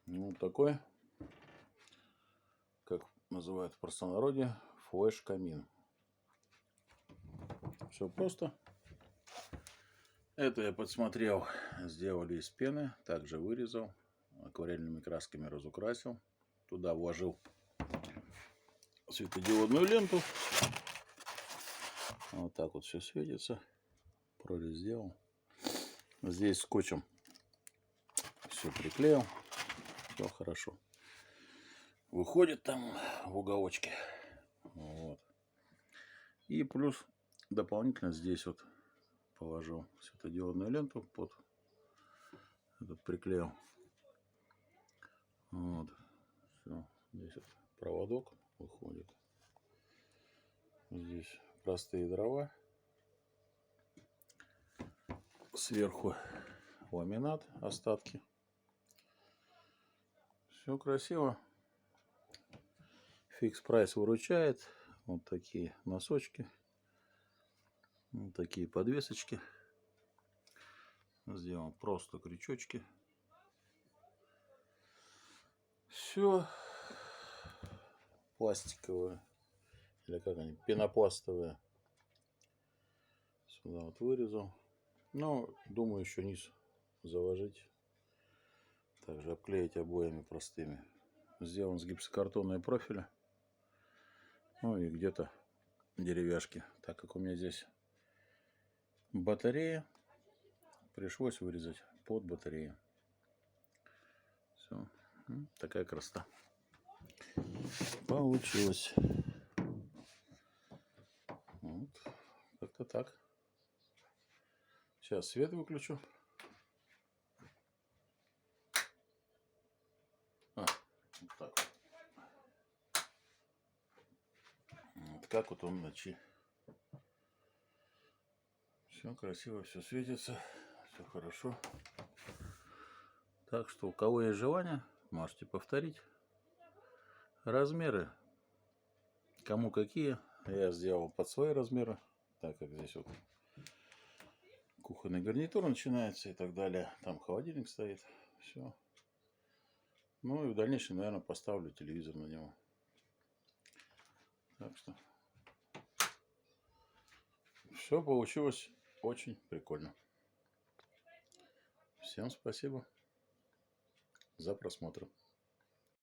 Ну, такой, как называют в простонародье, флеш-камин. Все просто. Это я подсмотрел, сделали из пены, также вырезал, акварельными красками разукрасил. Туда вложил светодиодную ленту. Вот так вот все светится. Прорезь сделал. Здесь скотчем все приклеил. Все хорошо. Выходит там в уголочке. Вот. И плюс дополнительно здесь вот положил светодиодную ленту под этот приклеил. Вот. Все. Здесь вот проводок выходит. Здесь простые дрова. Сверху ламинат, остатки. Все красиво. Фикс прайс выручает. Вот такие носочки. Вот такие подвесочки. Сделан просто крючочки. Все пластиковое. Или как они? Пенопластовое. Сюда вот вырезал. Но думаю еще низ заложить. Также обклеить обоями простыми. Сделан с гипсокартонные профиля. Ну и где-то деревяшки. Так как у меня здесь батарея, пришлось вырезать под батарею. Все. Такая красота получилась. Вот. Как-то так. Сейчас свет выключу. Вот так. Вот как вот он в ночи. Все красиво, все светится, все хорошо. Так что у кого есть желание, можете повторить. Размеры кому какие. Я сделал под свои размеры, так как здесь вот кухонный гарнитур начинается и так далее. Там холодильник стоит. Все. Ну и в дальнейшем, наверное, поставлю телевизор на него. Так что все получилось очень прикольно. Всем спасибо за просмотр.